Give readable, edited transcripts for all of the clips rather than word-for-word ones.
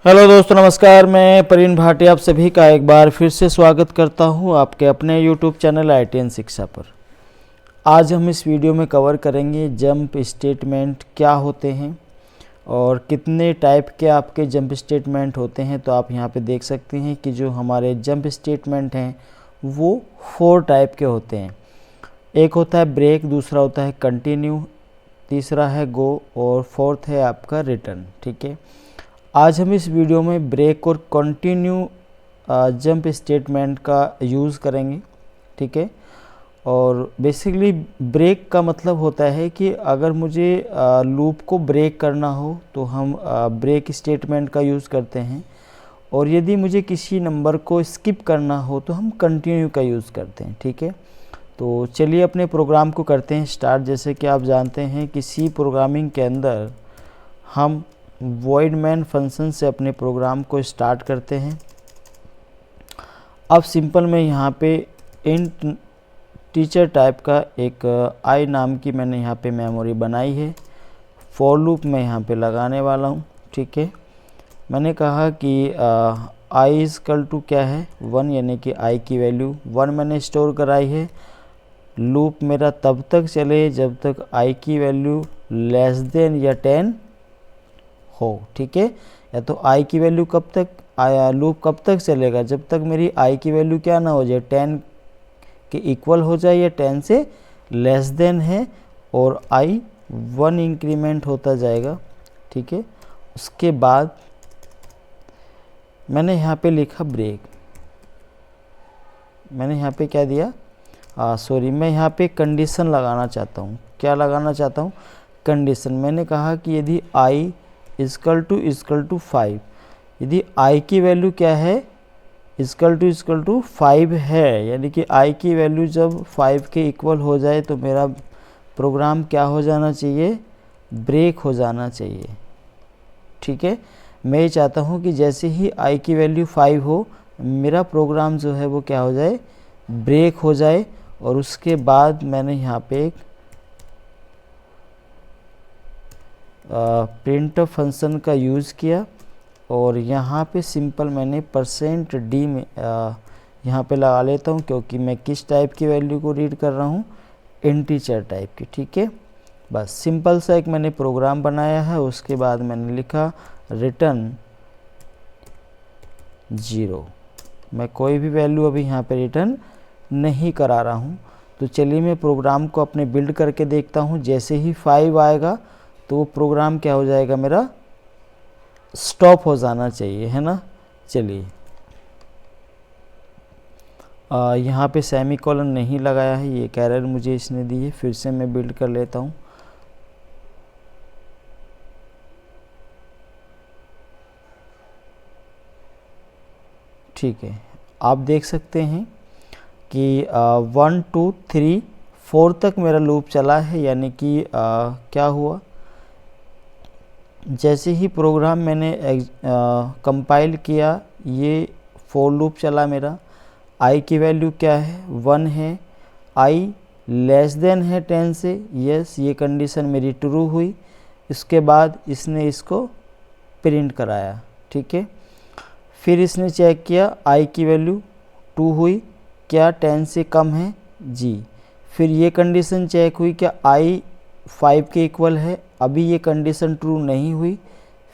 Hello दोस्तों, नमस्कार। मैं प्रवीण भाटी आप सभी का एक बार फिर से स्वागत करता हूं आपके अपने यूट्यूब चैनल ITN शिक्षा पर। आज हम इस वीडियो में कवर करेंगे जंप स्टेटमेंट क्या होते हैं और कितने टाइप के आपके जंप स्टेटमेंट होते हैं। तो आप यहां पे देख सकते हैं कि जो हमारे जंप स्टेटमेंट हैं वो 4 टाइप के होते हैं। एक होता है ब्रेक, दूसरा होता है कंटिन्यू, तीसरा है गो और फोर्थ है आपका रिटर्न। ठीक है, आज हम इस वीडियो में ब्रेक और कंटिन्यू जंप स्टेटमेंट का यूज़ करेंगे। ठीक है, और बेसिकली ब्रेक का मतलब होता है कि अगर मुझे लूप को ब्रेक करना हो तो हम ब्रेक स्टेटमेंट का यूज़ करते हैं, और यदि मुझे किसी नंबर को स्किप करना हो तो हम कंटिन्यू का यूज़ करते हैं। ठीक है, तो चलिए अपने प्रोग्राम को करते हैं स्टार्ट। जैसे कि आप जानते हैं कि सी प्रोग्रामिंग के अंदर हम वॉइड मैन फंक्शन से अपने प्रोग्राम को स्टार्ट करते हैं। अब सिंपल में यहाँ पे इंट टीचर टाइप का एक आई नाम की मैंने यहाँ पे मेमोरी बनाई है। फॉर लूप मैं यहाँ पे लगाने वाला हूँ। ठीक है, मैंने कहा कि आई इजकल टू क्या है 1, यानी कि आई की वैल्यू 1 मैंने स्टोर कराई है। लूप मेरा तब तक चले जब तक आई की वैल्यू लेस देन या 10 हो। ठीक है, या तो आई की वैल्यू कब तक लूप कब तक चलेगा, जब तक मेरी आई की वैल्यू क्या ना हो जाए 10 के इक्वल हो जाए या 10 से लेस देन है, और आई 1 इंक्रीमेंट होता जाएगा। ठीक है, उसके बाद मैंने यहाँ पे लिखा ब्रेक। मैंने यहाँ पे क्या दिया, मैं यहाँ पे कंडीशन लगाना चाहता हूँ। क्या लगाना चाहता हूँ, कंडीशन। मैंने कहा कि यदि आई इजकल टू 5, यदि आई की वैल्यू क्या है इजकल टू 5 है, यानी कि आई की वैल्यू जब 5 के इक्वल हो जाए तो मेरा प्रोग्राम क्या हो जाना चाहिए, ब्रेक हो जाना चाहिए। ठीक है, मैं ये चाहता हूँ कि जैसे ही आई की वैल्यू 5 हो मेरा प्रोग्राम जो है वो क्या हो जाए, ब्रेक हो जाए। और उसके बाद मैंने यहाँ पे एक प्रिंट फंक्शन का यूज़ किया, और यहाँ पे सिंपल मैंने %d में यहाँ पे लगा लेता हूँ, क्योंकि मैं किस टाइप की वैल्यू को रीड कर रहा हूँ, इंटीजर टाइप की। ठीक है, बस सिंपल सा एक मैंने प्रोग्राम बनाया है। उसके बाद मैंने लिखा रिटर्न 0। मैं कोई भी वैल्यू अभी यहाँ पे रिटर्न नहीं करा रहा हूँ। तो चलिए मैं प्रोग्राम को अपने बिल्ड करके देखता हूँ। जैसे ही 5 आएगा तो वो प्रोग्राम क्या हो जाएगा, मेरा स्टॉप हो जाना चाहिए, है ना। चलिए यहाँ पे सेमीकोलन नहीं लगाया है, ये एरर मुझे इसने दी है। फिर से मैं बिल्ड कर लेता हूँ। ठीक है, आप देख सकते हैं कि 1 2 3 4 तक मेरा लूप चला है, यानी कि क्या हुआ, जैसे ही प्रोग्राम मैंने कंपाइल किया ये फॉर लूप चला मेरा। आई की वैल्यू क्या है, 1 है। आई लेस देन है 10 से, यस, ये कंडीशन मेरी ट्रू हुई। इसके बाद इसने इसको प्रिंट कराया। ठीक है, फिर इसने चेक किया आई की वैल्यू 2 हुई, क्या 10 से कम है, जी। फिर ये कंडीशन चेक हुई, क्या आई 5 के इक्वल है, अभी ये कंडीशन ट्रू नहीं हुई।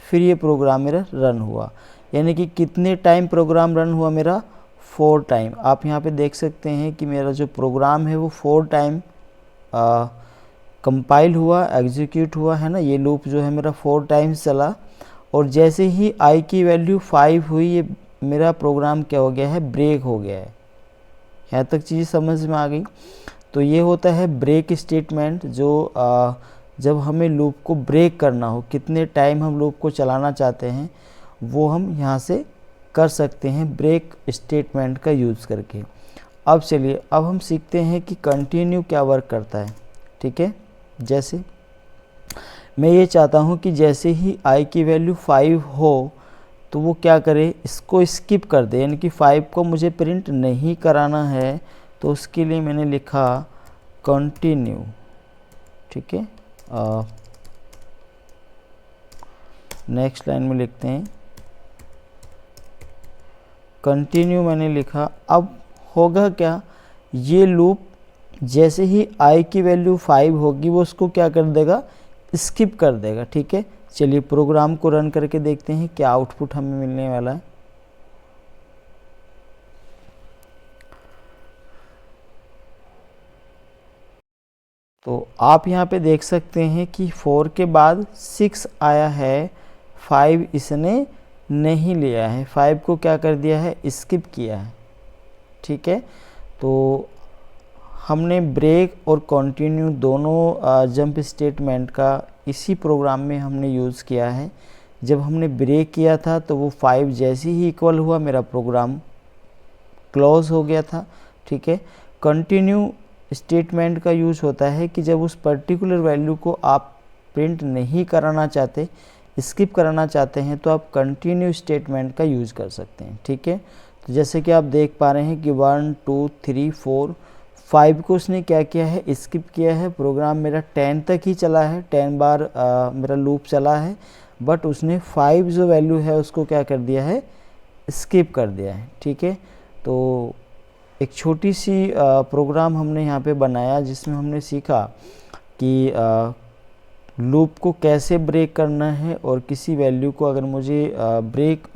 फिर ये प्रोग्राम मेरा रन हुआ, यानी कि कितने टाइम प्रोग्राम रन हुआ मेरा, 4 टाइम। आप यहाँ पे देख सकते हैं कि मेरा जो प्रोग्राम है वो 4 टाइम कंपाइल हुआ, एग्जीक्यूट हुआ, है ना। ये लूप जो है मेरा 4 टाइम्स चला, और जैसे ही आई की वैल्यू 5 हुई ये मेरा प्रोग्राम क्या हो गया है, ब्रेक हो गया है। यहाँ तक चीज़ समझ में आ गई। तो ये होता है ब्रेक स्टेटमेंट, जो जब हमें लूप को ब्रेक करना हो, कितने टाइम हम लूप को चलाना चाहते हैं वो हम यहाँ से कर सकते हैं ब्रेक स्टेटमेंट का यूज़ करके। अब चलिए अब हम सीखते हैं कि कंटिन्यू क्या वर्क करता है। ठीक है, जैसे मैं ये चाहता हूँ कि जैसे ही आई की वैल्यू 5 हो तो वो क्या करे, इसको स्किप कर दे, यानी कि 5 को मुझे प्रिंट नहीं कराना है। तो उसके लिए मैंने लिखा कंटिन्यू। ठीक है, नेक्स्ट लाइन में लिखते हैं कंटिन्यू मैंने लिखा। अब होगा क्या, ये लूप जैसे ही i की वैल्यू 5 होगी वो उसको क्या कर देगा, स्किप कर देगा। ठीक है, चलिए प्रोग्राम को रन करके देखते हैं क्या आउटपुट हमें मिलने वाला है। तो आप यहाँ पे देख सकते हैं कि 4 के बाद 6 आया है, 5 इसने नहीं लिया है, 5 को क्या कर दिया है, स्किप किया है। ठीक है, तो हमने ब्रेक और कंटिन्यू दोनों जंप स्टेटमेंट का इसी प्रोग्राम में हमने यूज़ किया है। जब हमने ब्रेक किया था तो वो 5 जैसे ही इक्वल हुआ मेरा प्रोग्राम क्लोज हो गया था। ठीक है, कंटिन्यू स्टेटमेंट का यूज होता है कि जब उस पर्टिकुलर वैल्यू को आप प्रिंट नहीं कराना चाहते, स्किप कराना चाहते हैं, तो आप कंटिन्यू स्टेटमेंट का यूज़ कर सकते हैं। ठीक है, तो जैसे कि आप देख पा रहे हैं कि 1 2 3 4 5 को उसने क्या किया है, स्किप किया है। प्रोग्राम मेरा 10 तक ही चला है, 10 बार मेरा लूप चला है, बट उसने 5 जो वैल्यू है उसको क्या कर दिया है, स्किप कर दिया है। ठीक है, तो एक छोटी सी प्रोग्राम हमने यहाँ पे बनाया जिसमें हमने सीखा कि लूप को कैसे ब्रेक करना है, और किसी वैल्यू को अगर मुझे ब्रेक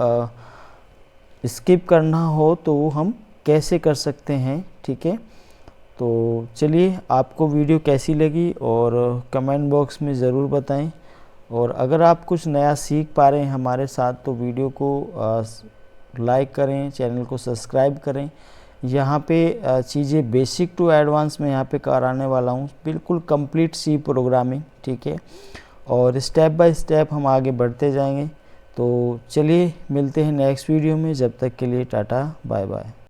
स्किप करना हो तो वो हम कैसे कर सकते हैं। ठीक है, तो चलिए आपको वीडियो कैसी लगी और कमेंट बॉक्स में ज़रूर बताएं, और अगर आप कुछ नया सीख पा रहे हैं हमारे साथ तो वीडियो को लाइक करें, चैनल को सब्सक्राइब करें। यहाँ पे चीज़ें बेसिक टू एडवांस में यहाँ पे कराने वाला हूँ, बिल्कुल कंप्लीट सी प्रोग्रामिंग। ठीक है, और स्टेप बाय स्टेप हम आगे बढ़ते जाएंगे। तो चलिए मिलते हैं नेक्स्ट वीडियो में, जब तक के लिए टाटा बाय बाय।